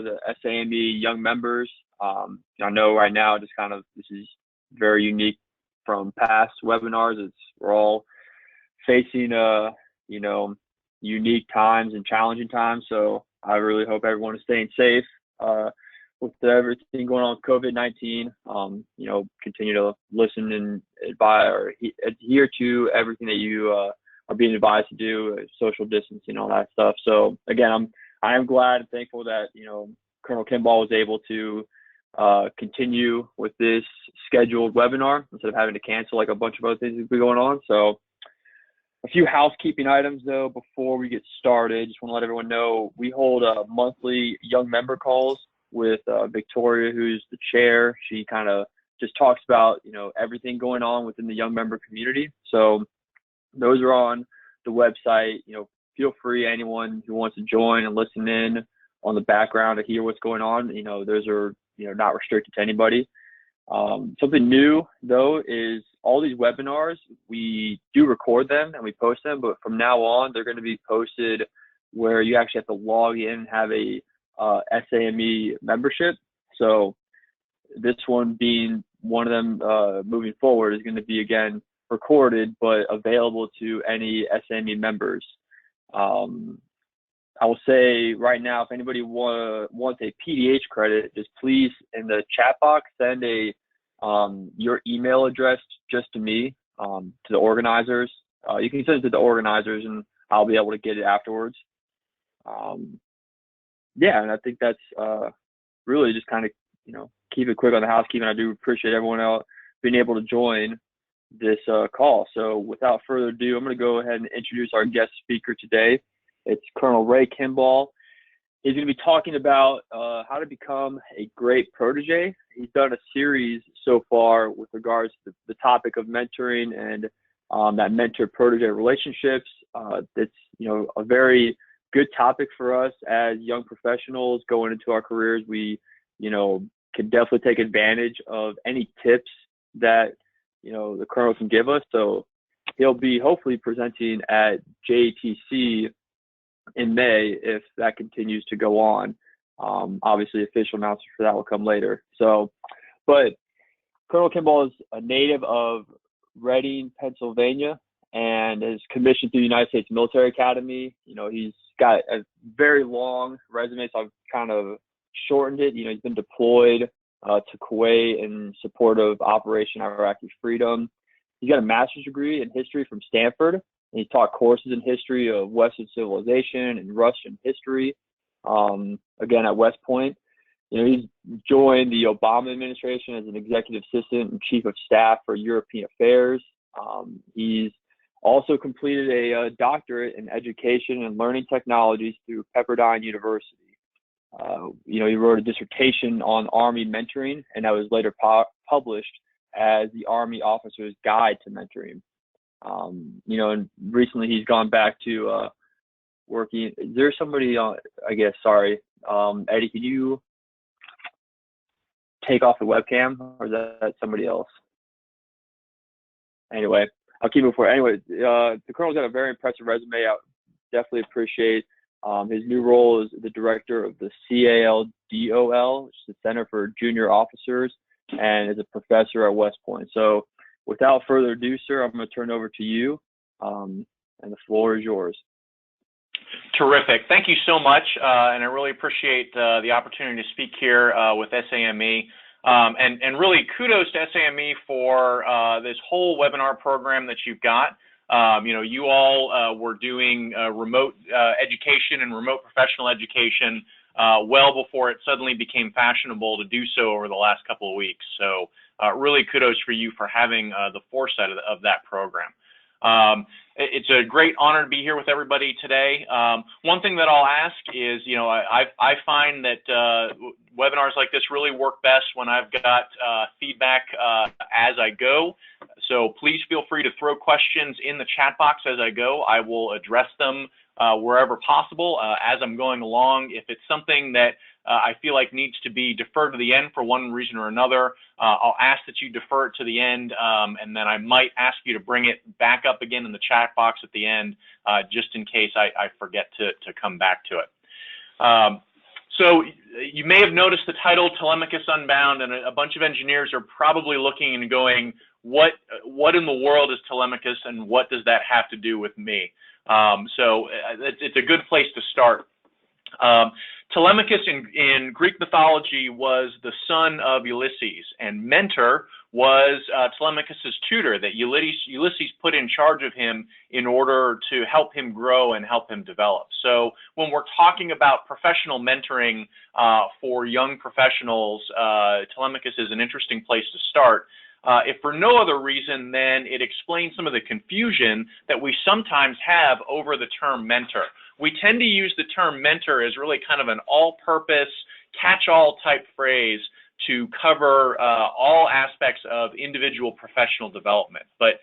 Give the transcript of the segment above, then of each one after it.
the SAME young members. I know right now, this is very unique from past webinars. We're all facing, unique times and challenging times. So I really hope everyone is staying safe with everything going on with COVID-19. Continue to listen and advise or adhere to everything that you are being advised to do, social distancing, all that stuff. So again, I am glad and thankful that, Colonel Kimball was able to continue with this scheduled webinar instead of having to cancel like a bunch of other things that be going on. So a few housekeeping items though before we get started. Just want to let everyone know we hold monthly young member calls with Victoria, who's the chair. She kind of just talks about everything going on within the young member community. So those are on the website. Feel free, anyone who wants to join and listen in on the background to hear what's going on. Those are not restricted to anybody. Something new though is all these webinars, we do record them and we post them, but from now on they're going to be posted where you actually have to log in and have a SAME membership. So this one being one of them moving forward is going to be again recorded but available to any SAME members. I will say right now, if anybody wants a PDH credit, just please in the chat box send your email address just to me, to the organizers. You can send it to the organizers and I'll be able to get it afterwards. And I think that's really just kind of, keep it quick on the housekeeping. I do appreciate everyone else being able to join this call. So without further ado, I'm going to go ahead and introduce our guest speaker today. It's Colonel Ray Kimball. He's going to be talking about how to become a great protege. He's done a series so far with regards to the topic of mentoring and that mentor-protege relationships. It's a very good topic for us as young professionals going into our careers. We can definitely take advantage of any tips that the Colonel can give us. So he'll be hopefully presenting at JTC in May if that continues to go on. Obviously, official announcement for that will come later. So, but Colonel Kimball is a native of Reading, Pennsylvania, and is commissioned through the United States Military Academy. He's got a very long resume, so I've kind of shortened it. He's been deployed to Kuwait in support of Operation Iraqi Freedom. He's got a master's degree in history from Stanford. And he taught courses in history of Western civilization and Russian history, again at West Point. He's joined the Obama administration as an executive assistant and chief of staff for European affairs. He's also completed a doctorate in education and learning technologies through Pepperdine University. He wrote a dissertation on Army mentoring, and that was later published as the Army Officer's Guide to Mentoring. And recently he's gone back to working. Is there somebody on? I guess. Sorry, Eddie. Can you take off the webcam, or is that somebody else? Anyway, I'll keep it for. Anyway, the Colonel's got a very impressive resume. I definitely appreciate his new role as the director of the CALDOL, which is the Center for Junior Officers, and is a professor at West Point. So, without further ado, sir, I'm going to turn it over to you, and the floor is yours. Terrific. Thank you so much, and I really appreciate the opportunity to speak here with SAME. And really kudos to SAME for this whole webinar program that you've got. You all were doing remote education and remote professional education well before it suddenly became fashionable to do so over the last couple of weeks. So really kudos for you for having the foresight of that program. It's a great honor to be here with everybody today. One thing that I'll ask is, I find that webinars like this really work best when I've got feedback as I go. So please feel free to throw questions in the chat box as I go. I will address them wherever possible as I'm going along. If it's something that I feel like needs to be deferred to the end for one reason or another, I'll ask that you defer it to the end, and then I might ask you to bring it back up again in the chat box at the end, just in case I forget to come back to it. So you may have noticed the title Telemachus Unbound, and a bunch of engineers are probably looking and going, what in the world is Telemachus, and what does that have to do with me? So it's a good place to start. Telemachus in Greek mythology was the son of Ulysses, and Mentor was Telemachus's tutor that Ulysses put in charge of him in order to help him grow and help him develop. So when we're talking about professional mentoring for young professionals, Telemachus is an interesting place to start. If for no other reason, then it explains some of the confusion that we sometimes have over the term mentor. We tend to use the term mentor as really kind of an all-purpose, catch-all type phrase to cover all aspects of individual professional development. But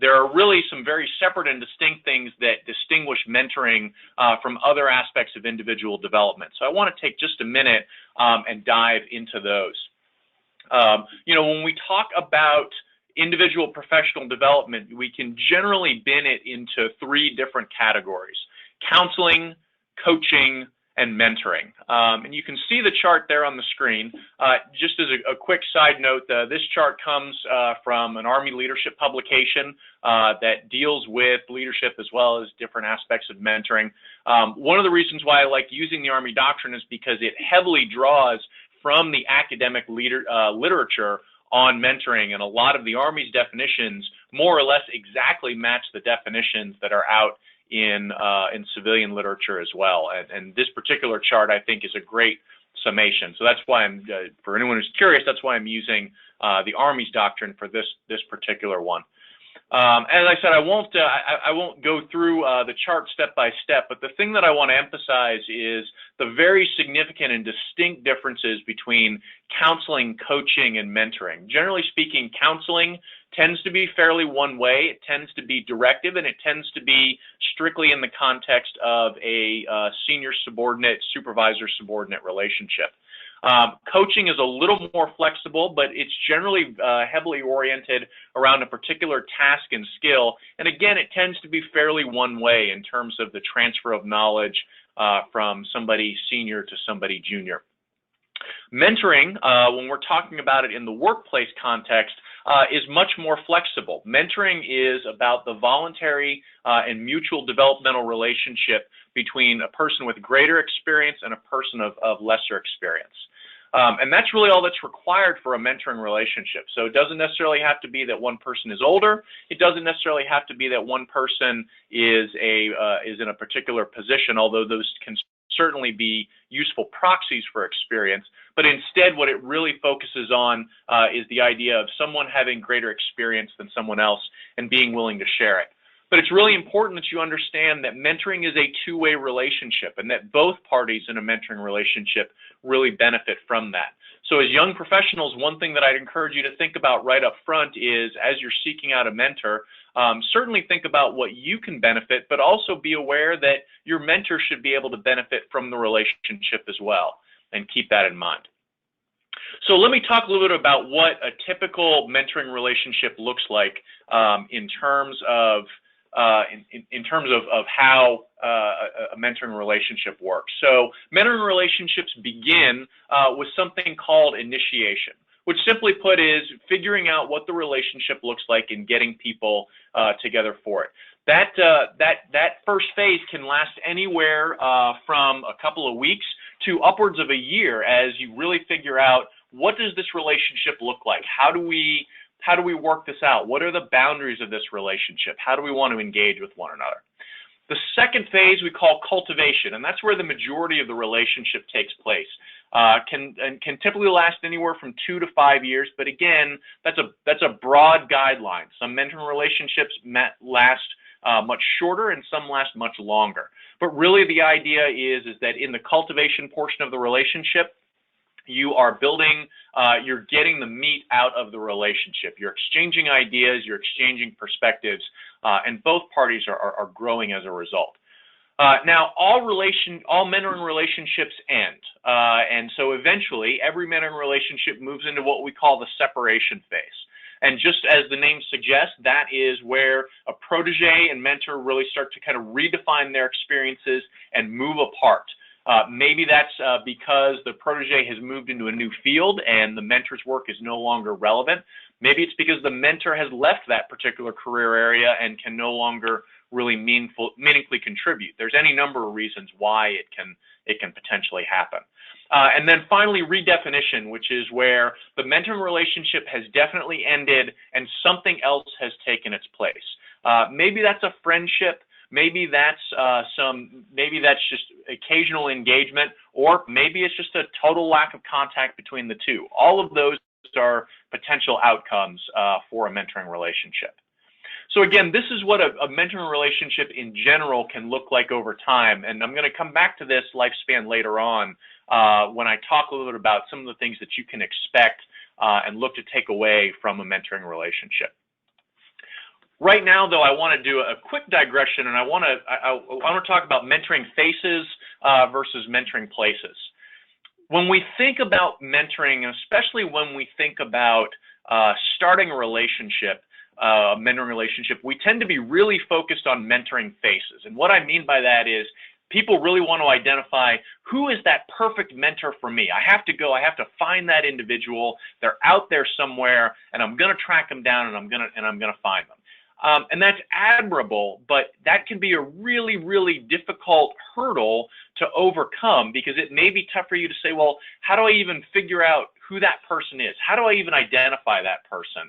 there are really some very separate and distinct things that distinguish mentoring from other aspects of individual development. So I want to take just a minute and dive into those. When we talk about individual professional development, we can generally bin it into three different categories: counseling, coaching, and mentoring. And you can see the chart there on the screen. Just as a quick side note, this chart comes from an Army leadership publication that deals with leadership as well as different aspects of mentoring. One of the reasons why I like using the Army doctrine is because it heavily draws from the academic literature on mentoring, and a lot of the Army's definitions more or less exactly match the definitions that are out in civilian literature as well. And this particular chart, I think, is a great summation. So that's why I'm, for anyone who's curious, that's why I'm using the Army's doctrine for this particular one. As I said, I won't go through the chart step by step, but the thing that I want to emphasize is the very significant and distinct differences between counseling, coaching, and mentoring. Generally speaking, counseling tends to be fairly one way. It tends to be directive, and it tends to be strictly in the context of a senior subordinate, supervisor subordinate relationship. Coaching is a little more flexible, but it's generally heavily oriented around a particular task and skill. And again, it tends to be fairly one way in terms of the transfer of knowledge from somebody senior to somebody junior. Mentoring, when we're talking about it in the workplace context, is much more flexible. Mentoring is about the voluntary and mutual developmental relationship between a person with greater experience and a person of lesser experience. And that's really all that's required for a mentoring relationship. So it doesn't necessarily have to be that one person is older. It doesn't necessarily have to be that one person is in a particular position, although those can certainly be useful proxies for experience. But instead, what it really focuses on is the idea of someone having greater experience than someone else and being willing to share it. But it's really important that you understand that mentoring is a two-way relationship and that both parties in a mentoring relationship really benefit from that. So as young professionals, one thing that I'd encourage you to think about right up front is, as you're seeking out a mentor, certainly think about what you can benefit, but also be aware that your mentor should be able to benefit from the relationship as well, and keep that in mind. So let me talk a little bit about what a typical mentoring relationship looks like in terms of how a mentoring relationship works. So mentoring relationships begin with something called initiation, which simply put is figuring out what the relationship looks like and getting people together for it. That first phase can last anywhere from a couple of weeks to upwards of a year as you really figure out, what does this relationship look like? How do we work this out? What are the boundaries of this relationship? How do we want to engage with one another? The second phase we call cultivation, and that's where the majority of the relationship takes place. Can typically last anywhere from 2 to 5 years, but again, that's a broad guideline. Some mentoring relationships last much shorter, and some last much longer. But really, the idea is that in the cultivation portion of the relationship, you are building, you're getting the meat out of the relationship. You're exchanging ideas, you're exchanging perspectives, and both parties are growing as a result. Now, all mentoring relationships end, and so eventually every mentoring relationship moves into what we call the separation phase. And just as the name suggests, that is where a protege and mentor really start to kind of redefine their experiences and move apart. Maybe that's because the protege has moved into a new field and the mentor's work is no longer relevant. Maybe it's because the mentor has left that particular career area and can no longer really meaningfully contribute. There's any number of reasons why it can potentially happen. And then finally, redefinition, which is where the mentoring relationship has definitely ended and something else has taken its place. Maybe that's a friendship. Maybe that's just occasional engagement, or maybe it's just a total lack of contact between the two. All of those are potential outcomes for a mentoring relationship. So again, this is what a mentoring relationship in general can look like over time, and I'm going to come back to this lifespan later on when I talk a little bit about some of the things that you can expect and look to take away from a mentoring relationship. Right now, though, I want to do a quick digression, and I want to talk about mentoring faces versus mentoring places. When we think about mentoring, and especially when we think about starting a relationship, mentoring relationship, we tend to be really focused on mentoring faces. And what I mean by that is people really want to identify who is that perfect mentor for me. I have to find that individual. They're out there somewhere, and I'm going to track them down, and I'm going to find them. And that's admirable, but that can be a really, really difficult hurdle to overcome, because it may be tough for you to say, well, how do I even figure out who that person is? How do I even identify that person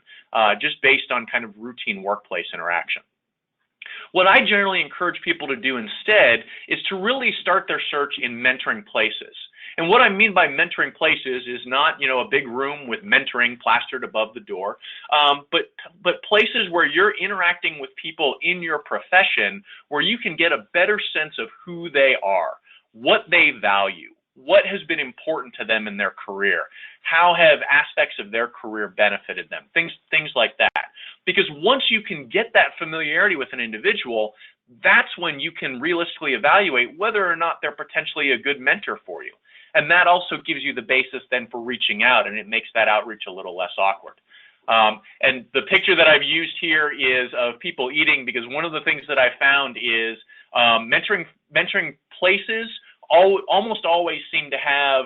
just based on kind of routine workplace interaction? What I generally encourage people to do instead is to really start their search in mentoring places. And what I mean by mentoring places is not, a big room with mentoring plastered above the door, but places where you're interacting with people in your profession, where you can get a better sense of who they are, what they value, what has been important to them in their career, how have aspects of their career benefited them, things like that. Because once you can get that familiarity with an individual, that's when you can realistically evaluate whether or not they're potentially a good mentor for you. And that also gives you the basis then for reaching out, and it makes that outreach a little less awkward. And the picture that I've used here is of people eating, because one of the things that I found is mentoring places almost always seem to have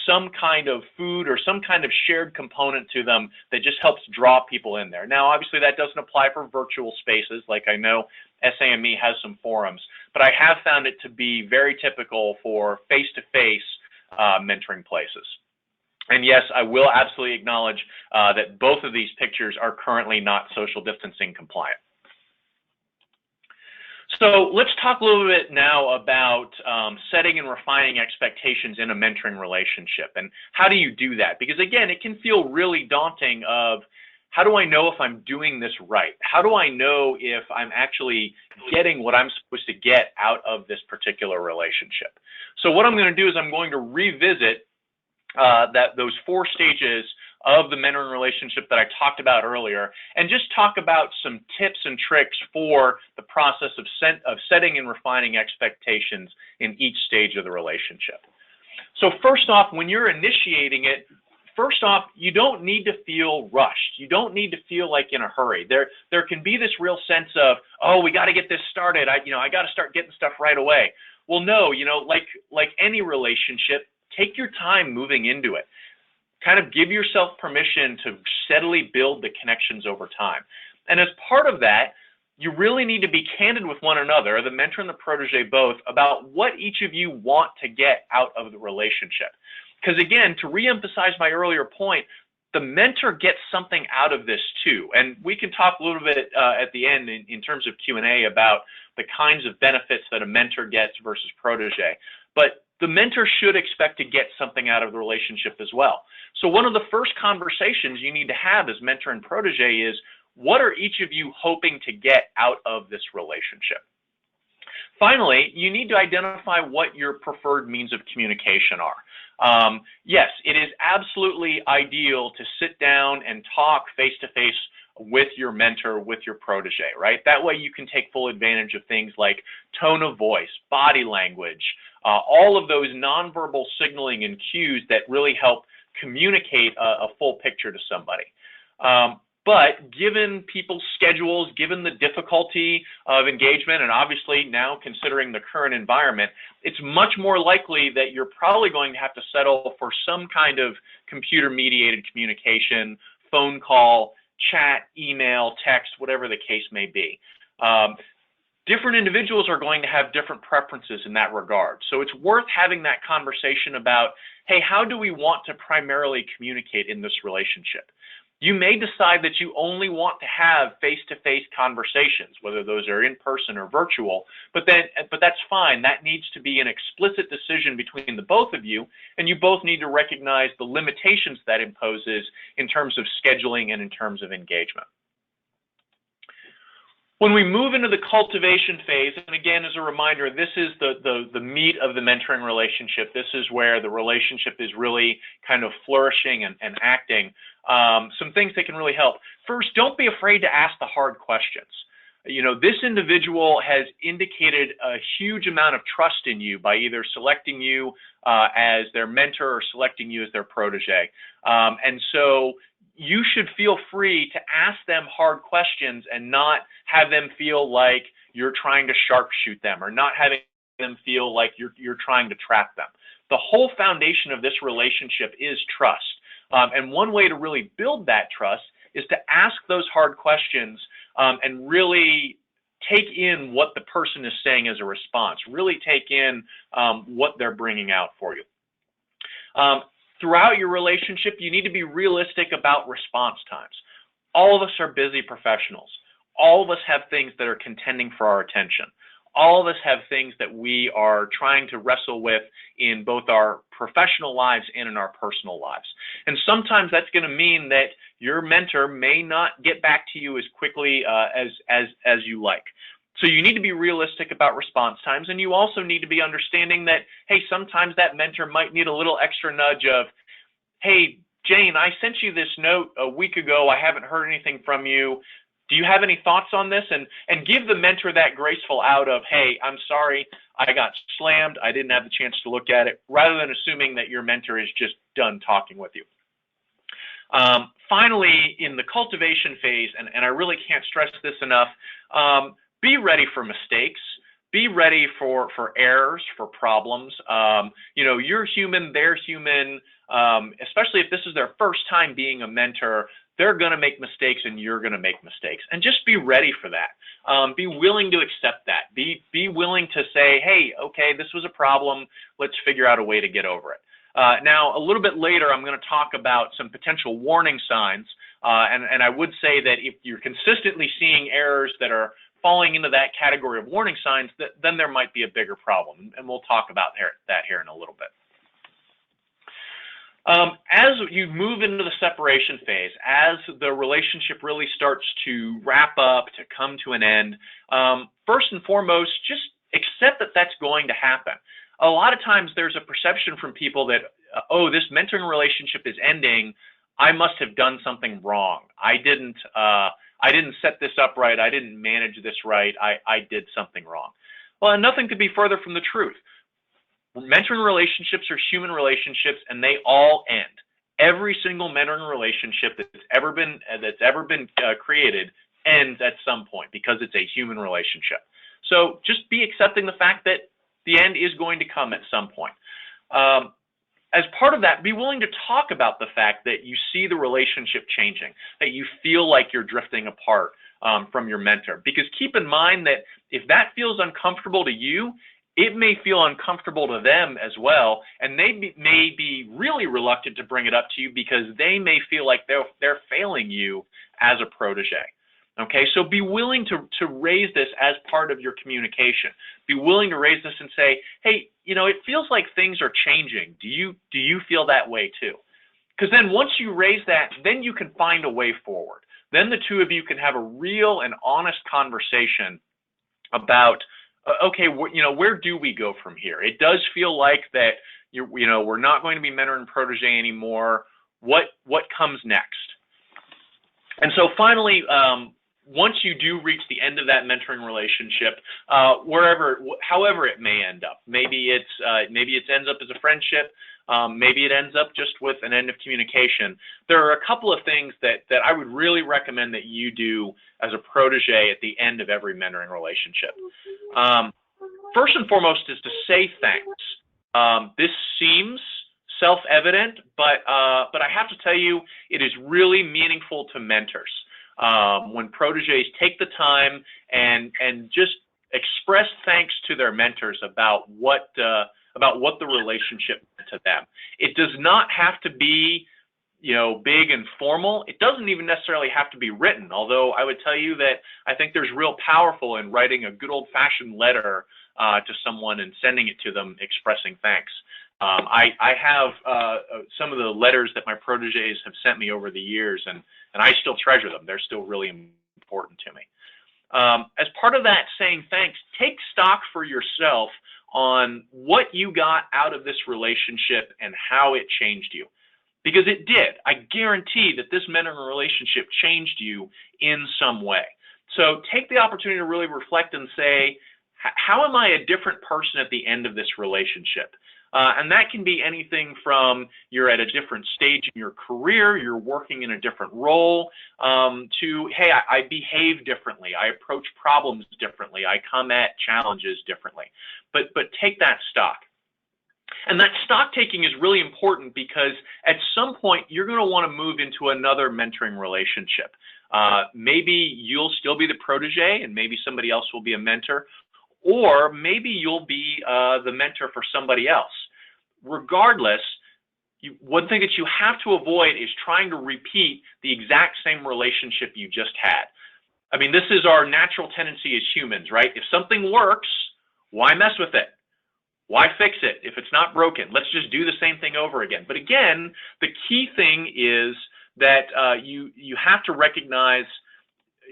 some kind of food or some kind of shared component to them that just helps draw people in there. Now, obviously, that doesn't apply for virtual spaces. Like I know SAME has some forums, but I have found it to be very typical for face-to-face mentoring places. And yes, I will absolutely acknowledge that both of these pictures are currently not social distancing compliant. So let's talk a little bit now about setting and refining expectations in a mentoring relationship. And how do you do that? Because again, it can feel really daunting of, how do I know if I'm doing this right? How do I know if I'm actually getting what I'm supposed to get out of this particular relationship? So what I'm going to do is I'm going to revisit those 4 stages of the mentoring relationship that I talked about earlier, and just talk about some tips and tricks for the process of setting and refining expectations in each stage of the relationship. So first off, when you're initiating it, you don't need to feel rushed. You don't need to feel like in a hurry. There can be this real sense of, oh, we got to get this started. I got to start getting stuff right away. Well, no, like any relationship, take your time moving into it. Kind of give yourself permission to steadily build the connections over time. And as part of that, you really need to be candid with one another, the mentor and the protege both, about what each of you want to get out of the relationship. Because again, to reemphasize my earlier point, the mentor gets something out of this too. And we can talk a little bit at the end in terms of Q&A about the kinds of benefits that a mentor gets versus protege. But the mentor should expect to get something out of the relationship as well. So one of the first conversations you need to have as mentor and protege is, what are each of you hoping to get out of this relationship? Finally, you need to identify what your preferred means of communication are. Yes, it is absolutely ideal to sit down and talk face-to-face with your mentor, with your protege, right? That way you can take full advantage of things like tone of voice, body language, all of those nonverbal signaling and cues that really help communicate a full picture to somebody. But given people's schedules, given the difficulty of engagement, and obviously now considering the current environment, it's much more likely that you're probably going to have to settle for some kind of computer-mediated communication, phone call, chat, email, text, whatever the case may be. Different individuals are going to have different preferences in that regard. So it's worth having that conversation about, hey, how do we want to primarily communicate in this relationship? You may decide that you only want to have face-to-face conversations, whether those are in person or virtual, but that's fine. That needs to be an explicit decision between the both of you, and you both need to recognize the limitations that imposes in terms of scheduling and in terms of engagement. When we move into the cultivation phase, and again, as a reminder, this is the meat of the mentoring relationship. This is where the relationship is really kind of flourishing and acting. Some things that can really help. First, don't be afraid to ask the hard questions. You know, this individual has indicated a huge amount of trust in you by either selecting you as their mentor or selecting you as their protege. And so you should feel free to ask them hard questions and not have them feel like you're trying to sharpshoot them or not having them feel like you're trying to trap them. The whole foundation of this relationship is trust. And one way to really build that trust is to ask those hard questions and really take in what the person is saying as a response. Really take in what they're bringing out for you. Throughout your relationship, you need to be realistic about response times. All of us are busy professionals. All of us have things that are contending for our attention. All of us have things that we are trying to wrestle with in both our professional lives and in our personal lives. And sometimes that's going to mean that your mentor may not get back to you as quickly as you like. So you need to be realistic about response times, and you also need to be understanding that, hey, sometimes that mentor might need a little extra nudge of, hey, Jane, I sent you this note a week ago. I haven't heard anything from you. Do you have any thoughts on this? And give the mentor that graceful out of, hey, I'm sorry, I got slammed. I didn't have the chance to look at it, rather than assuming that your mentor is just done talking with you. Finally, in the cultivation phase, and I really can't stress this enough, be ready for mistakes. Be ready for errors, for problems. You know, you're human, they're human, especially if this is their first time being a mentor. They're going to make mistakes and you're going to make mistakes. And just be ready for that. Be willing to accept that. Be willing to say, hey, okay, this was a problem. Let's figure out a way to get over it. Now, a little bit later, I'm going to talk about some potential warning signs. And I would say that if you're consistently seeing errors that are falling into that category of warning signs, then there might be a bigger problem. And we'll talk about that here in a little bit. As you move into the separation phase, as the relationship really starts to wrap up, to come to an end, first and foremost, just accept that that's going to happen. A lot of times there's a perception from people that, oh, this mentoring relationship is ending. I must have done something wrong. I didn't set this up right. I didn't manage this right. I did something wrong. Well, nothing could be further from the truth. Mentoring relationships are human relationships, and they all end. Every single mentoring relationship that's ever been created ends at some point because it's a human relationship. So just be accepting the fact that the end is going to come at some point. As part of that, be willing to talk about the fact that you see the relationship changing, that you feel like you're drifting apart from your mentor. Because keep in mind that if that feels uncomfortable to you, it may feel uncomfortable to them as well, and they may be really reluctant to bring it up to you because they may feel like they're failing you as a protege. Okay, so be willing to raise this as part of your communication. Be willing to raise this and say, hey, you know, it feels like things are changing. Do you feel that way too? Because then once you raise that, then you can find a way forward. Then the two of you can have a real and honest conversation about, okay, you know, where do we go from here? It does feel like that, you know, we're not going to be mentor and protege anymore. What comes next? And so finally, once you do reach the end of that mentoring relationship, however it may end up, maybe it ends up as a friendship, maybe it ends up just with an end of communication. There are a couple of things that I would really recommend that you do as a protege at the end of every mentoring relationship. First and foremost is to say thanks. This seems self-evident, but I have to tell you, it is really meaningful to mentors. When proteges take the time and just express thanks to their mentors about what the relationship meant to them. It does not have to be, big and formal. It doesn't even necessarily have to be written, although I would tell you that I think there's real powerful in writing a good old-fashioned letter to someone and sending it to them expressing thanks. I have some of the letters that my proteges have sent me over the years, and I still treasure them. They're still really important to me. As part of that saying thanks, take stock for yourself on what you got out of this relationship and how it changed you. Because it did. I guarantee that this mentoring relationship changed you in some way. So take the opportunity to really reflect and say, how am I a different person at the end of this relationship? And that can be anything from you're at a different stage in your career, you're working in a different role, to, hey, I behave differently, I approach problems differently, I come at challenges differently. But take that stock. And that stock taking is really important because at some point you're going to want to move into another mentoring relationship. Maybe you'll still be the protege and maybe somebody else will be a mentor, or maybe you'll be the mentor for somebody else. Regardless, one thing that you have to avoid is trying to repeat the exact same relationship you just had. I mean, this is our natural tendency as humans, right? If something works, why mess with it? Why fix it if it's not broken? Let's just do the same thing over again. But again, the key thing is that you have to recognize,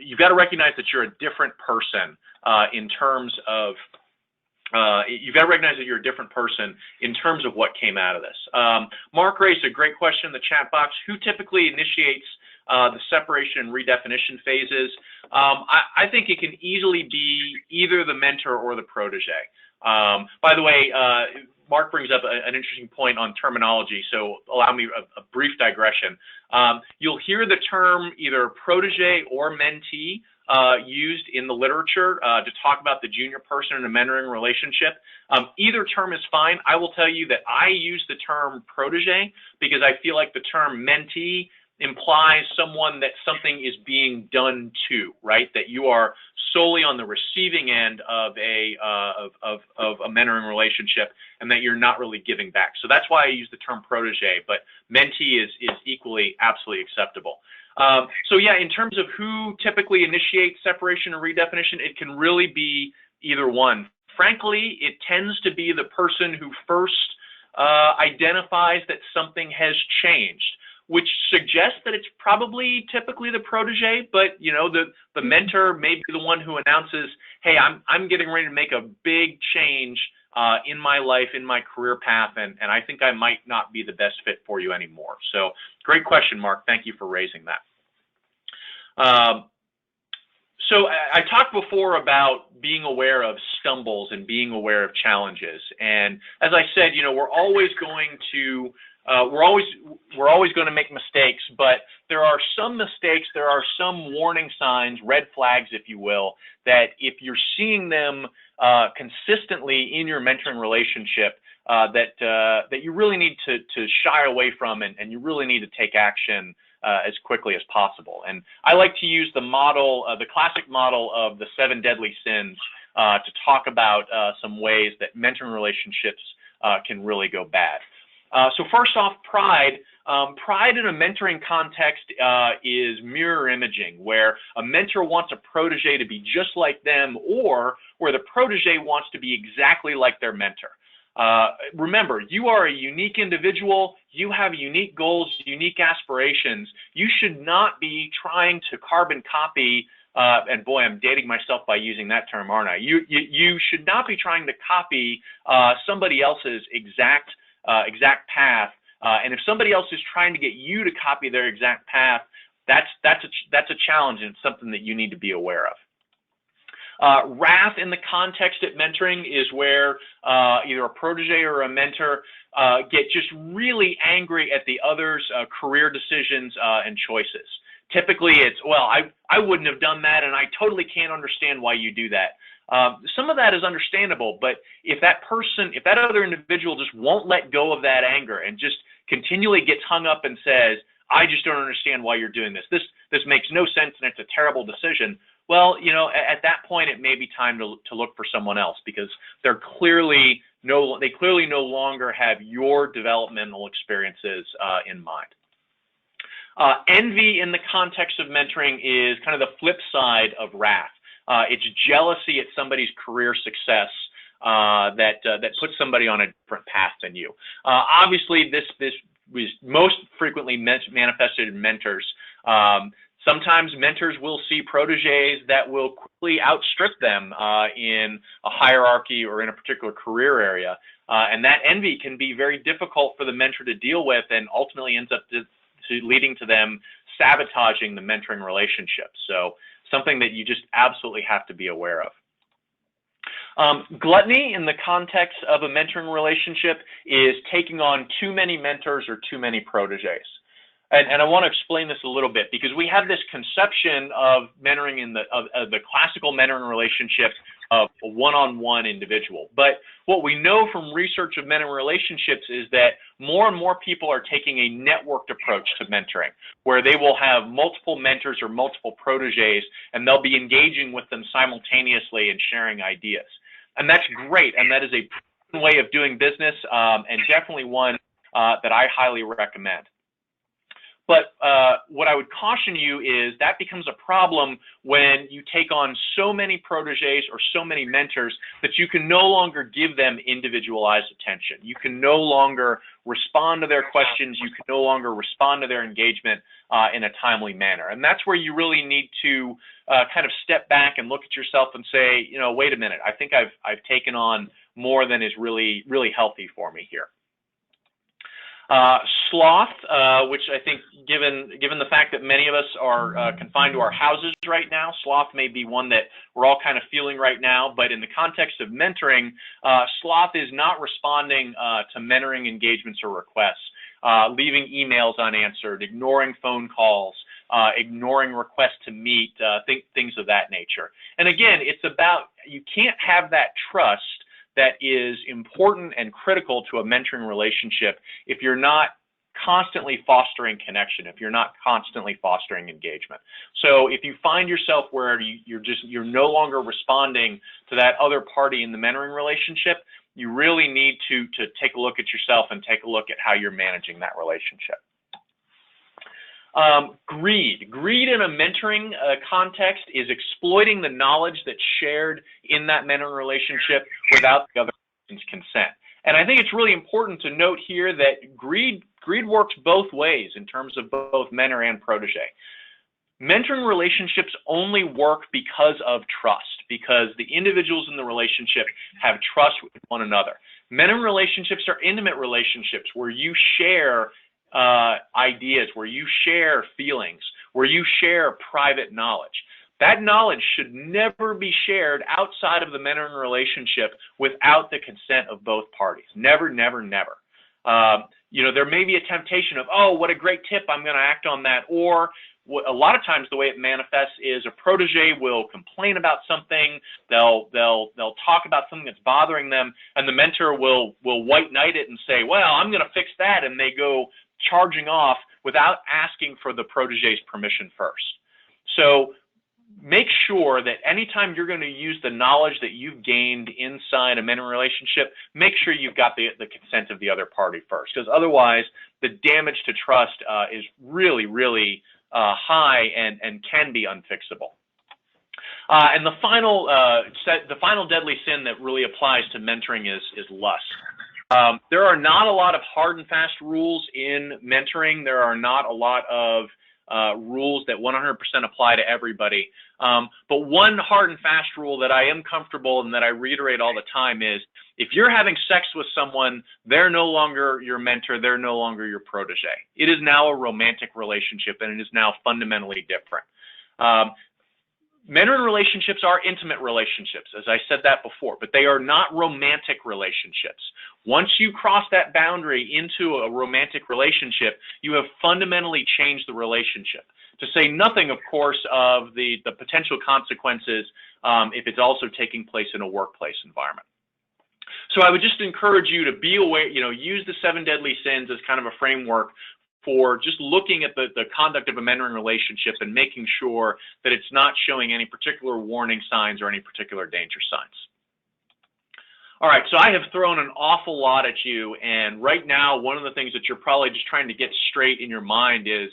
you've got to recognize that you're a different person in terms of, you've got to recognize that you're a different person in terms of what came out of this. Mark raised a great question in the chat box. Who typically initiates the separation and redefinition phases? I think it can easily be either the mentor or the protege. By the way, Mark brings up an interesting point on terminology, so allow me a brief digression. You'll hear the term either protege or mentee used in the literature to talk about the junior person in a mentoring relationship. Either term is fine. I will tell you that I use the term protege because I feel like the term mentee implies someone that something is being done to, right? That you are solely on the receiving end of a mentoring relationship, and that you're not really giving back. So that's why I use the term protege, but mentee is equally absolutely acceptable. So yeah, in terms of who typically initiates separation and redefinition, it can really be either one. Frankly, it tends to be the person who first identifies that something has changed, which suggests that it's probably typically the protege, but the mentor may be the one who announces, hey, I'm getting ready to make a big change in my life, in my career path, and I think I might not be the best fit for you anymore. So great question, Mark. Thank you for raising that. So I talked before about being aware of stumbles and being aware of challenges. And as I said, we're always going to make mistakes, but there are some mistakes, there are some warning signs, red flags, if you will, that if you're seeing them consistently in your mentoring relationship, that you really need to shy away from, and you really need to take action as quickly as possible. And I like to use the model, the classic model of the 7 deadly sins to talk about some ways that mentoring relationships can really go bad. So first off, pride. Pride in a mentoring context is mirror imaging, where a mentor wants a protege to be just like them, or where the protege wants to be exactly like their mentor. Remember, you are a unique individual. You have unique goals, unique aspirations. You should not be trying to carbon copy, and boy, I'm dating myself by using that term, aren't I? You should not be trying to copy somebody else's exact path. And if somebody else is trying to get you to copy their exact path, that's a challenge, and something that you need to be aware of. Wrath in the context of mentoring is where either a protege or a mentor get just really angry at the other's career decisions and choices. Typically it's, well, I wouldn't have done that, and I totally can't understand why you do that. Some of that is understandable, but if that other individual just won't let go of that anger and just continually gets hung up and says, I just don't understand why you're doing this. This makes no sense and it's a terrible decision. Well, you know, at that point, it may be time to look for someone else, because they clearly no longer have your developmental experiences in mind. Envy in the context of mentoring is kind of the flip side of wrath. It's jealousy at somebody's career success that puts somebody on a different path than you. Obviously, this is most frequently manifested in mentors. Sometimes mentors will see proteges that will quickly outstrip them in a hierarchy or in a particular career area. And that envy can be very difficult for the mentor to deal with, and ultimately ends up leading to them sabotaging the mentoring relationship. So something that you just absolutely have to be aware of. Gluttony in the context of a mentoring relationship is taking on too many mentors or too many proteges. And I want to explain this a little bit, because we have this conception of mentoring of the classical mentoring relationship of a one-on-one individual. But what we know from research of mentoring relationships is that more and more people are taking a networked approach to mentoring, where they will have multiple mentors or multiple proteges, and they'll be engaging with them simultaneously and sharing ideas. And that's great, and that is a way of doing business, and definitely one that I highly recommend. But what I would caution you is that becomes a problem when you take on so many proteges or so many mentors that you can no longer give them individualized attention. You can no longer respond to their questions. You can no longer respond to their engagement in a timely manner. And that's where you really need to kind of step back and look at yourself and say, you know, wait a minute, I think I've taken on more than is really healthy for me here. Sloth, which I think, given the fact that many of us are confined to our houses right now, sloth may be one that we're all kind of feeling right now. But in the context of mentoring, sloth is not responding to mentoring engagements or requests, leaving emails unanswered, ignoring phone calls, ignoring requests to meet, things of that nature. And again, it's about, you can't have that trust that is important and critical to a mentoring relationship if you're not constantly fostering connection, if you're not constantly fostering engagement. So if you find yourself where you're no longer responding to that other party in the mentoring relationship, you really need to take a look at yourself and take a look at how you're managing that relationship. Greed in a mentoring context is exploiting the knowledge that's shared in that mentoring relationship without the other person's consent. And I think it's really important to note here that greed works both ways in terms of both mentor and protege. Mentoring relationships only work because of trust, because the individuals in the relationship have trust with one another. Mentoring relationships are intimate relationships where you share ideas, where you share feelings, where you share private knowledge. That knowledge should never be shared outside of the mentoring relationship without the consent of both parties. Never, never, never. You know, there may be a temptation of, oh, what a great tip, I'm going to act on that. Or a lot of times the way it manifests is a protege will complain about something, they'll talk about something that's bothering them, and the mentor will white knight it and say, well, I'm going to fix that, and they go charging off without asking for the protege's permission first. So make sure that anytime you're going to use the knowledge that you've gained inside a mentoring relationship, make sure you've got the consent of the other party first, because otherwise the damage to trust is really, really high and can be unfixable. And the final deadly sin that really applies to mentoring is lust. There are not a lot of hard and fast rules in mentoring. There are not a lot of rules that 100% apply to everybody. But one hard and fast rule that I am comfortable and that I reiterate all the time is, if you're having sex with someone, they're no longer your mentor, they're no longer your protege. It is now a romantic relationship, and it is now fundamentally different. Mentoring relationships are intimate relationships, as I said that before, but they are not romantic relationships. Once you cross that boundary into a romantic relationship, you have fundamentally changed the relationship. To say nothing, of course, of the potential consequences if it's also taking place in a workplace environment. So I would just encourage you to be aware, use the 7 deadly sins as kind of a framework for just looking at the conduct of a mentoring relationship and making sure that it's not showing any particular warning signs or any particular danger signs. All right, so I have thrown an awful lot at you, and right now one of the things that you're probably just trying to get straight in your mind is,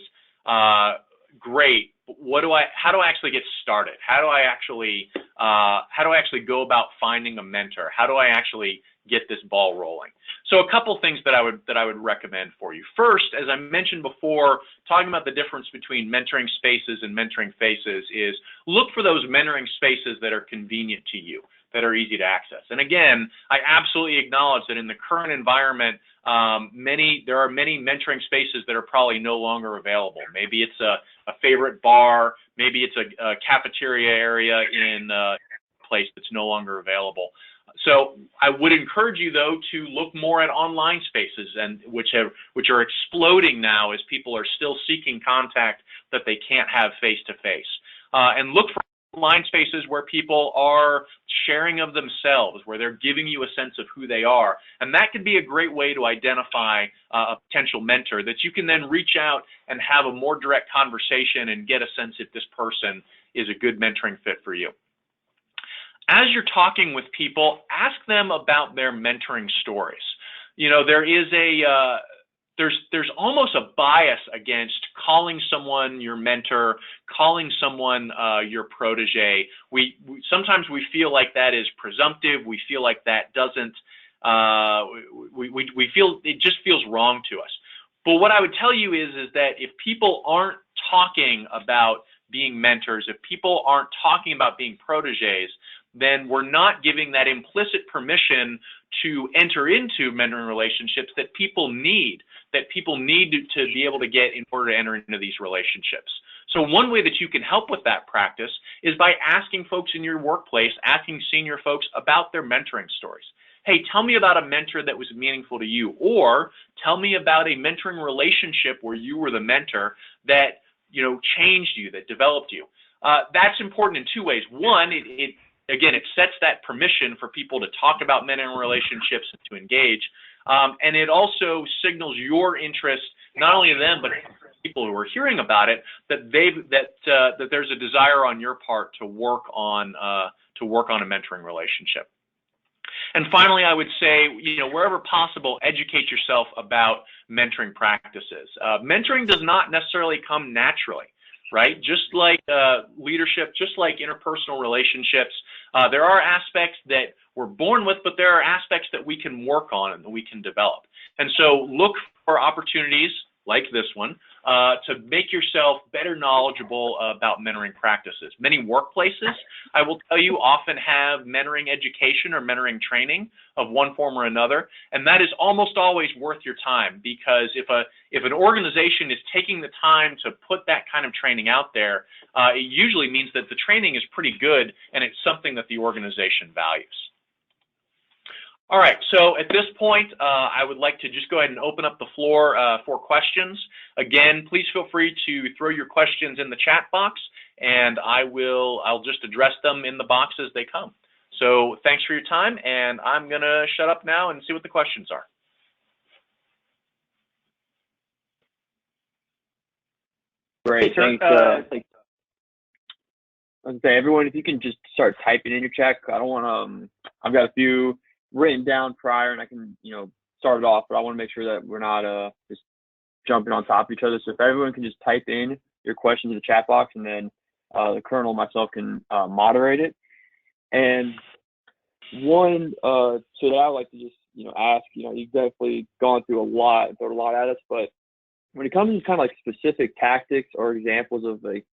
great, how do I actually get started? How do I actually go about finding a mentor? How do I actually get this ball rolling? So a couple things that I would recommend for you. First, as I mentioned before, talking about the difference between mentoring spaces and mentoring faces is look for those mentoring spaces that are convenient to you, that are easy to access. And again, I absolutely acknowledge that in the current environment, there are many mentoring spaces that are probably no longer available. Maybe it's a favorite bar, maybe it's a cafeteria area in a place that's no longer available. So I would encourage you, though, to look more at online spaces, and which are exploding now as people are still seeking contact that they can't have face-to-face. And look for online spaces where people are sharing of themselves, where they're giving you a sense of who they are. And that could be a great way to identify a potential mentor that you can then reach out and have a more direct conversation and get a sense if this person is a good mentoring fit for you. As you're talking with people, ask them about their mentoring stories. There is there's almost a bias against calling someone your mentor, calling someone your protege. Sometimes we feel like that is presumptive. We feel like that doesn't. We feel it just feels wrong to us. But what I would tell you is that if people aren't talking about being mentors, if people aren't talking about being proteges, then we're not giving that implicit permission to enter into mentoring relationships that people need to be able to get in order to enter into these relationships. So one way that you can help with that practice is by asking folks in your workplace, asking senior folks about their mentoring stories. Hey, tell me about a mentor that was meaningful to you, or tell me about a mentoring relationship where you were the mentor that changed you, that developed you. That's important in two ways. One, Again, it sets that permission for people to talk about mentoring relationships and to engage, and it also signals your interest, not only in them, but people who are hearing about it, that there's a desire on your part to work on a mentoring relationship. And finally, I would say, wherever possible, educate yourself about mentoring practices. Mentoring does not necessarily come naturally. Right? Just like leadership, just like interpersonal relationships, there are aspects that we're born with, but there are aspects that we can work on and that we can develop. And so look for opportunities like this one to make yourself better knowledgeable about mentoring practices. Many workplaces, I will tell you, often have mentoring education or mentoring training of one form or another, and that is almost always worth your time, because if an organization is taking the time to put that kind of training out there, it usually means that the training is pretty good and it's something that the organization values. All right, so at this point, I would like to just go ahead and open up the floor for questions. Again, please feel free to throw your questions in the chat box, and I'll just address them in the box as they come. So thanks for your time, and I'm going to shut up now and see what the questions are. Great, thanks. I was gonna say, everyone, if you can just start typing in your chat. I don't want to. I've got a few written down prior, and I can start it off, but I want to make sure that we're not just jumping on top of each other. So if everyone can just type in your questions in the chat box, and then the Colonel and myself can moderate it. And one, so that I'd like to just ask, you've definitely gone through a lot, thrown a lot at us, but when it comes to kind of like specific tactics or examples of like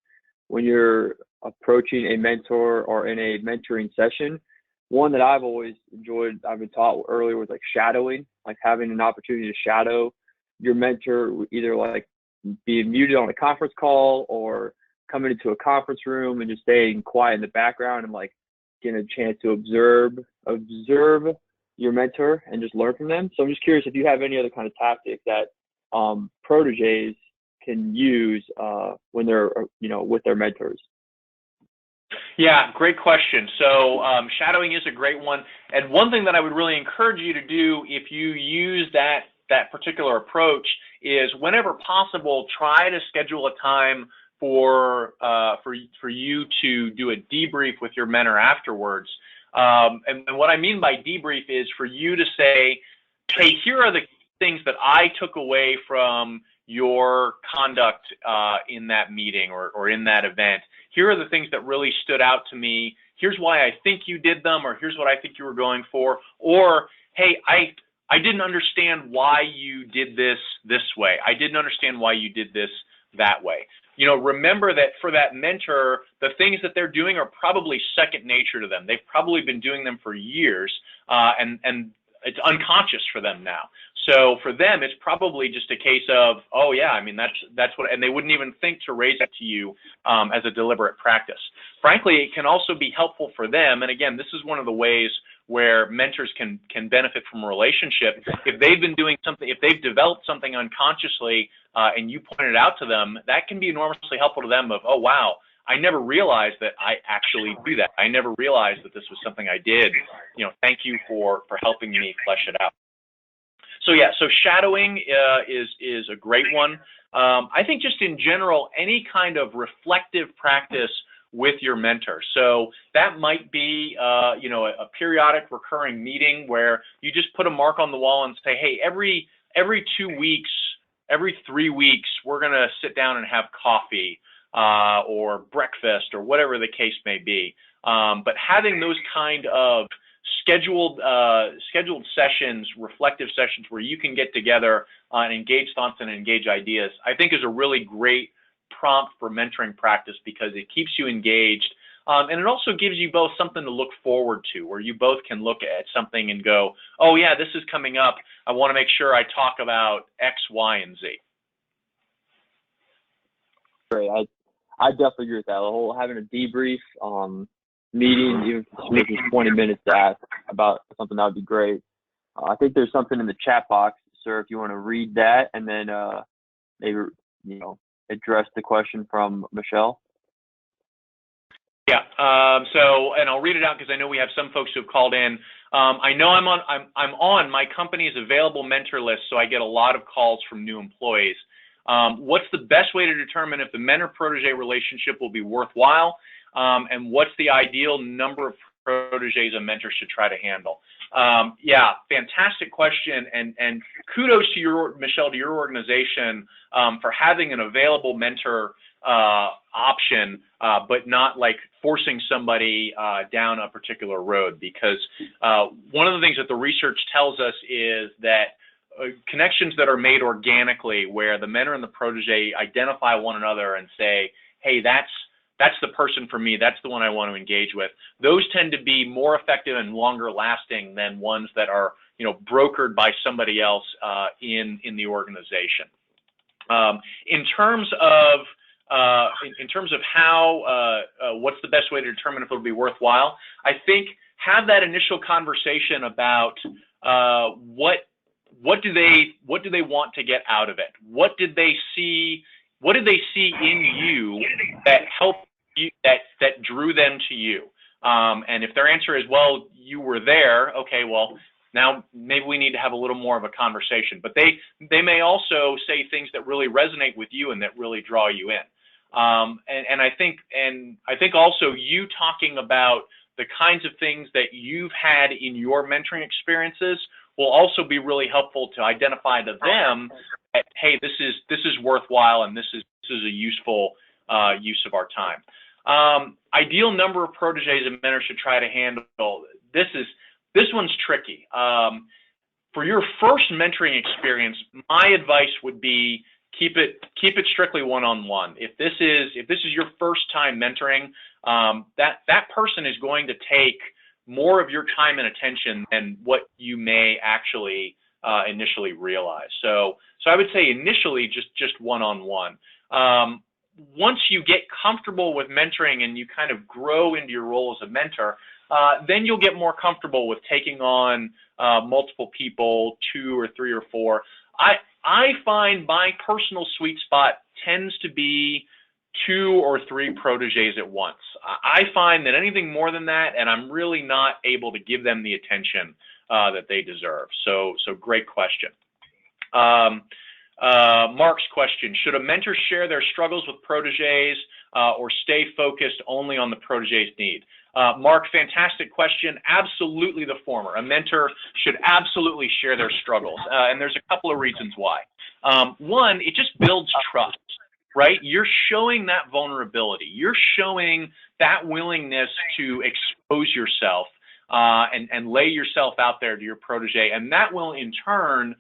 when you're approaching a mentor or in a mentoring session, one that I've always enjoyed, I've been taught earlier, was like shadowing, like having an opportunity to shadow your mentor, either like being muted on a conference call or coming into a conference room and just staying quiet in the background and like getting a chance to observe your mentor and just learn from them. So I'm just curious if you have any other kind of tactic that proteges can use when they're with their mentors. Yeah, great question. So shadowing is a great one, and one thing that I would really encourage you to do if you use that particular approach is, whenever possible, try to schedule a time for you to do a debrief with your mentor afterwards. And what I mean by debrief is for you to say, hey, here are the things that I took away from your conduct in that meeting or in that event. Here are the things that really stood out to me. Here's why I think you did them, or here's what I think you were going for. Or, hey, I didn't understand why you did this way. I didn't understand why you did this that way. Remember that for that mentor, the things that they're doing are probably second nature to them. They've probably been doing them for years, and it's unconscious for them now. So for them, it's probably just a case of, oh yeah, I mean, that's what, and they wouldn't even think to raise it to you as a deliberate practice. Frankly, it can also be helpful for them. And again, this is one of the ways where mentors can benefit from a relationship. If they've been doing something, if they've developed something unconsciously and you point it out to them, that can be enormously helpful to them of, oh wow, I never realized that I actually do that. I never realized that this was something I did. Thank you for helping me flesh it out. So yeah, so shadowing is a great one. I think just in general, any kind of reflective practice with your mentor. So that might be, a periodic recurring meeting where you just put a mark on the wall and say, hey, every 2 weeks, every 3 weeks, we're going to sit down and have coffee or breakfast or whatever the case may be. But having those kind of scheduled sessions, reflective sessions where you can get together and engage thoughts and engage ideas, I think is a really great prompt for mentoring practice, because it keeps you engaged, and it also gives you both something to look forward to, where you both can look at something and go, oh yeah, this is coming up, I want to make sure I talk about X, Y, and Z. Great. I definitely agree with that. The whole having a debrief meeting, even if it's 20 minutes to ask about something, that would be great. I think there's something in the chat box, sir, if you want to read that, and then maybe address the question from Michelle. Yeah. And I'll read it out because I know we have some folks who have called in. I know I'm on my company's available mentor list, so I get a lot of calls from new employees. What's the best way to determine if the mentor-protege relationship will be worthwhile? And what's the ideal number of proteges a mentor should try to handle? Yeah, fantastic question, and kudos to Michelle, to your organization for having an available mentor option, but not like forcing somebody down a particular road, because one of the things that the research tells us is that connections that are made organically, where the mentor and the protege identify one another and say, hey, that's the person for me, that's the one I want to engage with, those tend to be more effective and longer lasting than ones that are brokered by somebody else in the organization. In terms of how what's the best way to determine if it'll be worthwhile, I think have that initial conversation about what do they want to get out of it? What did they see in you that helped you, that drew them to you? And if their answer is, well, you were there, okay, well, now maybe we need to have a little more of a conversation. But they may also say things that really resonate with you and that really draw you in. And I think also you talking about the kinds of things that you've had in your mentoring experiences will also be really helpful to identify to them that, hey, this is worthwhile and this is a useful use of our time. Ideal number of proteges a mentor should try to handle. This one's tricky. For your first mentoring experience, my advice would be keep it strictly one-on-one. If this is your first time mentoring, that person is going to take more of your time and attention than what you may actually initially realize. So I would say initially just one-on-one. Once you get comfortable with mentoring and you kind of grow into your role as a mentor, then you'll get more comfortable with taking on multiple people, 2 or 3 or 4. I find my personal sweet spot tends to be 2 or 3 proteges at once. I find that anything more than that, and I'm really not able to give them the attention that they deserve. So great question. Mark's question, should a mentor share their struggles with proteges or stay focused only on the protege's need? Mark, fantastic question. Absolutely the former. A mentor should absolutely share their struggles, and there's a couple of reasons why. One, it just builds trust, right? You're showing that vulnerability. You're showing that willingness to expose yourself and lay yourself out there to your protege, and that will in turn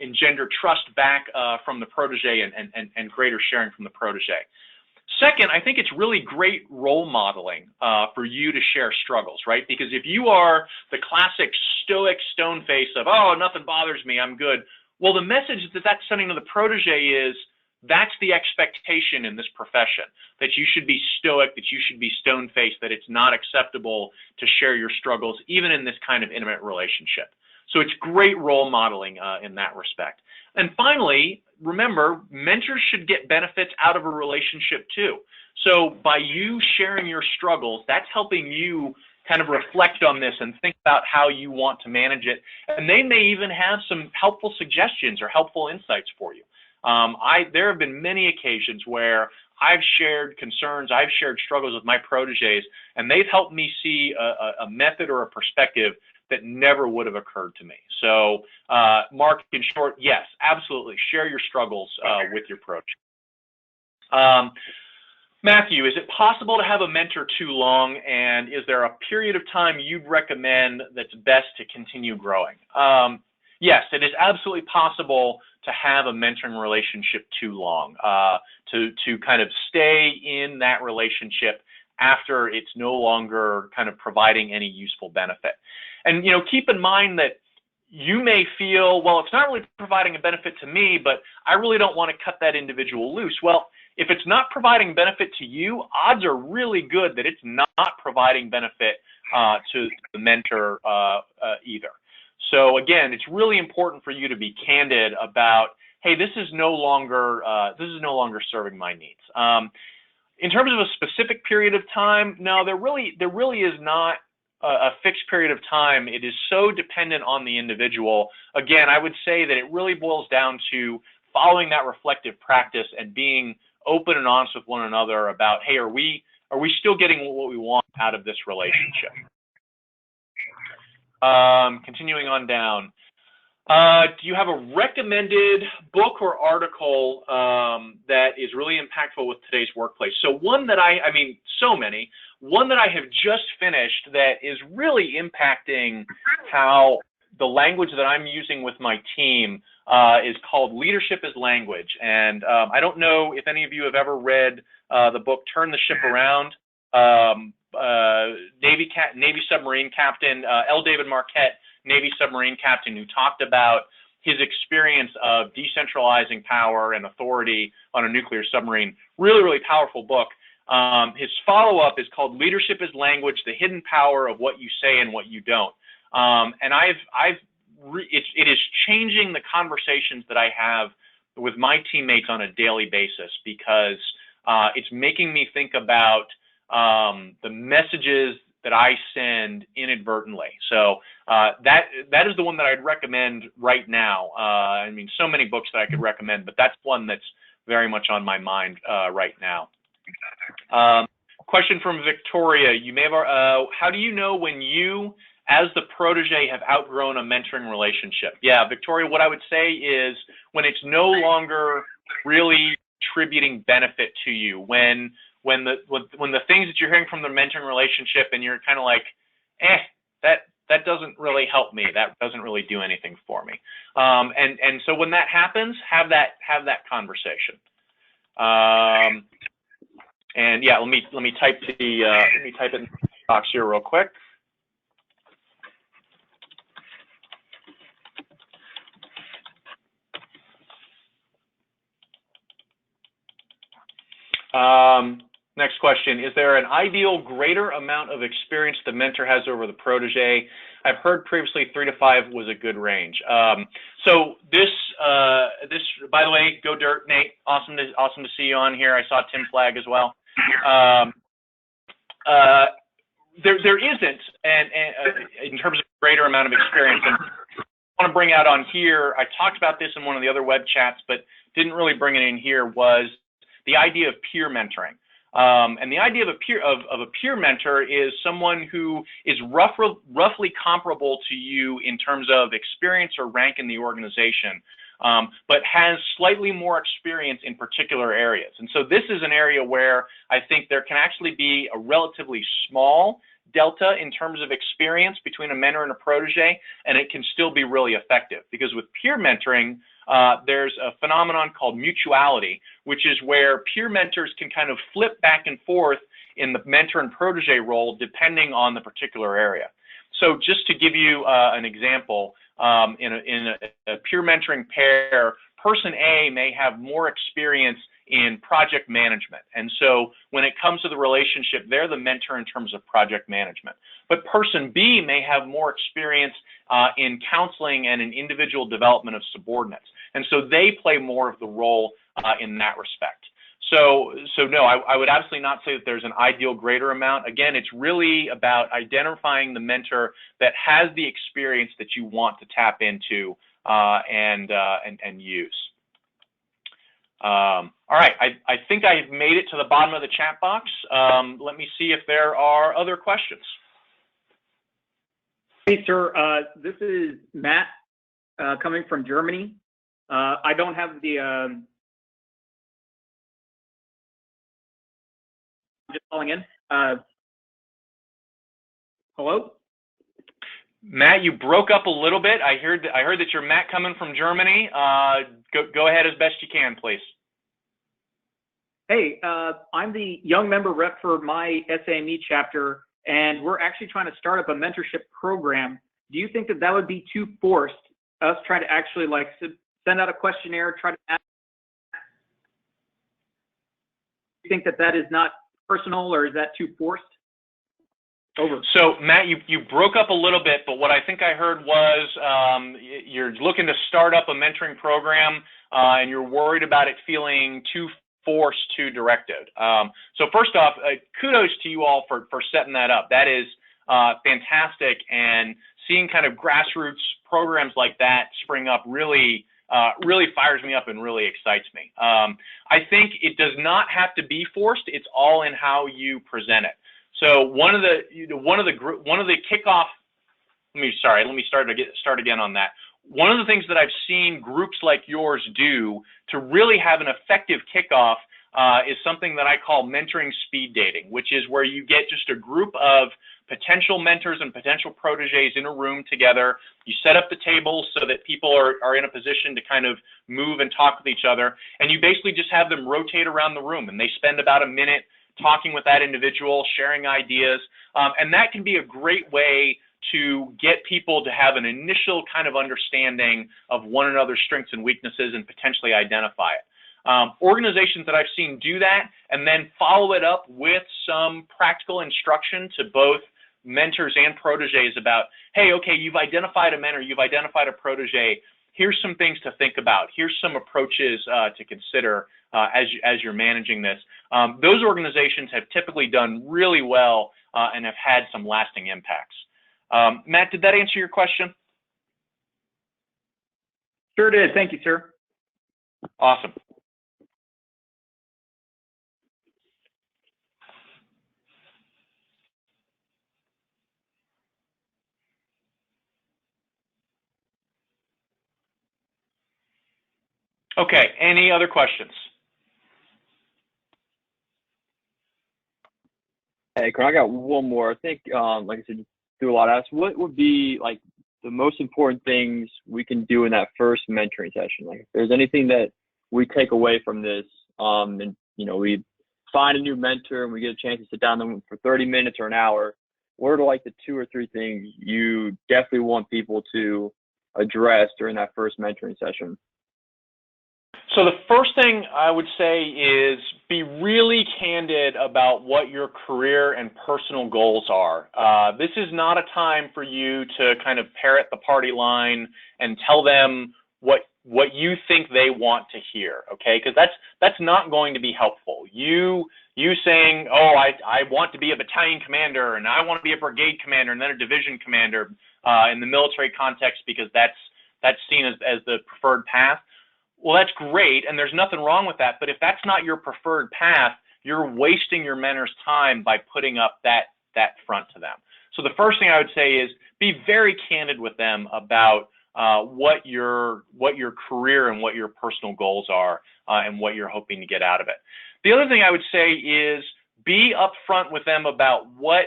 engender trust back from the protege and greater sharing from the protege. Second, I think it's really great role modeling for you to share struggles, right? Because if you are the classic stoic stone face of, oh, nothing bothers me, I'm good. Well, the message that that's sending to the protege is that's the expectation in this profession, that you should be stoic, that you should be stone-faced, that it's not acceptable to share your struggles, even in this kind of intimate relationship. So it's great role modeling in that respect. And finally, remember, mentors should get benefits out of a relationship too. So by you sharing your struggles, that's helping you kind of reflect on this and think about how you want to manage it. And they may even have some helpful suggestions or helpful insights for you. There have been many occasions where I've shared concerns, I've shared struggles with my proteges, and they've helped me see a method or a perspective that never would have occurred to me. So, Mark, in short, yes, absolutely. Share your struggles with your protege. Matthew, is it possible to have a mentor too long, and is there a period of time you'd recommend that's best to continue growing? Yes, it is absolutely possible to have a mentoring relationship too long, to kind of stay in that relationship after it's no longer kind of providing any useful benefit. And, you know, keep in mind that you may feel, well, it's not really providing a benefit to me, but I really don't want to cut that individual loose. Well, if it's not providing benefit to you, odds are really good that it's not providing benefit to the mentor either. So again, it's really important for you to be candid about, hey, this is no longer serving my needs. In terms of a specific period of time, no, there really is not a fixed period of time. It is so dependent on the individual. Again, I would say that it really boils down to following that reflective practice and being open and honest with one another about, hey, are we still getting what we want out of this relationship? Continuing on down. Do you have a recommended book or article that is really impactful with today's workplace? So one that so many. One that I have just finished that is really impacting how the language that I'm using with my team is called Leadership as Language. And I don't know if any of you have ever read the book Turn the Ship Around. Navy submarine captain, L. David Marquette, Navy submarine captain, who talked about his experience of decentralizing power and authority on a nuclear submarine. Really, really powerful book. His follow-up is called Leadership as Language: The Hidden Power of What You Say and What You Don't. And it is changing the conversations that I have with my teammates on a daily basis, because it's making me think about the messages that I send inadvertently. So that is the one that I'd recommend right now. I mean, so many books that I could recommend, but that's one that's very much on my mind right now. Question from Victoria. You may have, how do you know when you, as the protege, have outgrown a mentoring relationship? Yeah, Victoria, what I would say is when it's no longer really contributing benefit to you, when the things that you're hearing from the mentoring relationship and you're kind of like, that that doesn't really help me. That doesn't really do anything for me. And so when that happens, have that conversation. And yeah, let me type it in the box here real quick. Next question, is there an ideal greater amount of experience the mentor has over the protege? I've heard previously 3 to 5 was a good range. So this, by the way, go Dirt, Nate, awesome to see you on here. I saw Tim Flag as well. There isn't, and in terms of greater amount of experience, and I want to bring out on here, I talked about this in one of the other web chats, but didn't really bring it in here, was the idea of peer mentoring. And the idea of a peer mentor is someone who is roughly comparable to you in terms of experience or rank in the organization, but has slightly more experience in particular areas. And so this is an area where I think there can actually be a relatively small delta in terms of experience between a mentor and a protege, and it can still be really effective. Because with peer mentoring, there's a phenomenon called mutuality, which is where peer mentors can kind of flip back and forth in the mentor and protege role depending on the particular area. So just to give you an example, in a peer mentoring pair, person A may have more experience in project management. And so when it comes to the relationship, they're the mentor in terms of project management. But person B may have more experience in counseling and in individual development of subordinates. And so they play more of the role in that respect. So no, I would absolutely not say that there's an ideal greater amount. Again, it's really about identifying the mentor that has the experience that you want to tap into and use. All right, I think I've made it to the bottom of the chat box. Let me see if there are other questions. Hey, sir, this is Matt coming from Germany. I don't have the, just calling in. Hello? Matt, you broke up a little bit. I heard that you're Matt coming from Germany. Go ahead as best you can, please. Hey, I'm the young member rep for my SAME chapter, and we're actually trying to start up a mentorship program. Do you think that that would be too forced, us trying to actually like send out a questionnaire, try to ask? Do you think that that is not personal, or is that too forced? Over. So Matt, you broke up a little bit, but what I think I heard was you're looking to start up a mentoring program, and you're worried about it feeling too forced, too directed. So first off, kudos to you all for setting that up. That is fantastic, and seeing kind of grassroots programs like that spring up really fires me up and really excites me. I think it does not have to be forced. It's all in how you present it. So one of the kickoff. Let me start again on that. One of the things that I've seen groups like yours do to really have an effective kickoff is something that I call mentoring speed dating, which is where you get just a group of potential mentors and potential proteges in a room together. You set up the table so that people are in a position to kind of move and talk with each other, and you basically just have them rotate around the room, and they spend about a minute talking with that individual, sharing ideas, and that can be a great way to get people to have an initial kind of understanding of one another's strengths and weaknesses and potentially identify it. Organizations that I've seen do that and then follow it up with some practical instruction to both mentors and proteges about, hey, okay, you've identified a mentor, you've identified a protege, here's some things to think about, here's some approaches to consider as you're managing this. Those organizations have typically done really well and have had some lasting impacts. Matt, did that answer your question? Sure did. Thank you, sir. Awesome. Okay, any other questions? Hey, Carl, I got one more. I think, like I said, through a lot of us. What would be like the most important things we can do in that first mentoring session? Like if there's anything that we take away from this, and we find a new mentor and we get a chance to sit down with them for 30 minutes or an hour, what are like the 2 or 3 things you definitely want people to address during that first mentoring session? So the first thing I would say is be really candid about what your career and personal goals are. This is not a time for you to kind of parrot the party line and tell them what you think they want to hear, okay? Because that's not going to be helpful. You saying, oh, I want to be a battalion commander and I want to be a brigade commander and then a division commander in the military context because that's seen as the preferred path. Well, that's great, and there's nothing wrong with that, but if that's not your preferred path, you're wasting your mentor's time by putting up that front to them. So the first thing I would say is be very candid with them about what your career and what your personal goals are and what you're hoping to get out of it. The other thing I would say is be upfront with them about what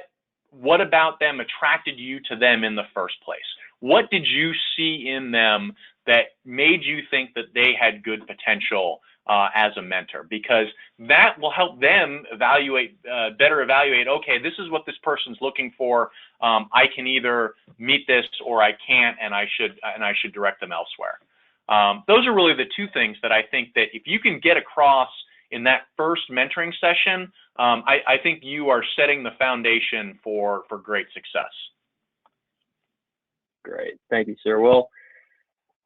about them attracted you to them in the first place. What did you see in them that made you think that they had good potential as a mentor? Because that will help them better evaluate, okay, this is what this person's looking for. I can either meet this or I can't, and I should direct them elsewhere. Those are really the 2 things that I think that if you can get across in that first mentoring session, I think you are setting the foundation for great success. Great. Thank you, sir. Well,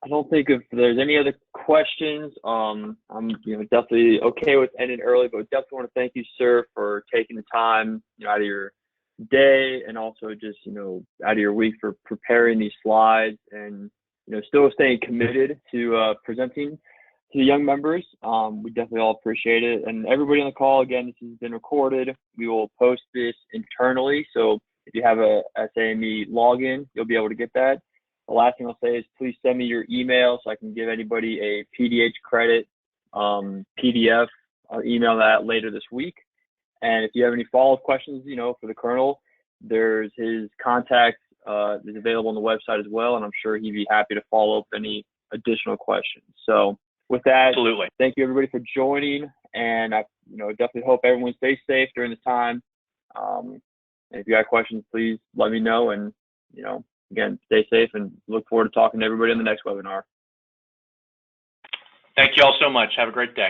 I don't think if there's any other questions, I'm definitely okay with ending early, but definitely want to thank you, sir, for taking the time out of your day and also just out of your week for preparing these slides and still staying committed to presenting to the young members. We definitely all appreciate it. And everybody on the call, again, this has been recorded. We will post this internally, so if you have a SAME login, you'll be able to get that. The last thing I'll say is please send me your email so I can give anybody a PDH credit PDF. I'll email that later this week. And if you have any follow-up questions, for the Colonel, there's his contact is available on the website as well, and I'm sure he'd be happy to follow up any additional questions. So with that, absolutely, thank you everybody for joining, and I definitely hope everyone stays safe during this time. And if you got questions, please let me know. And, again, stay safe and look forward to talking to everybody in the next webinar. Thank you all so much. Have a great day.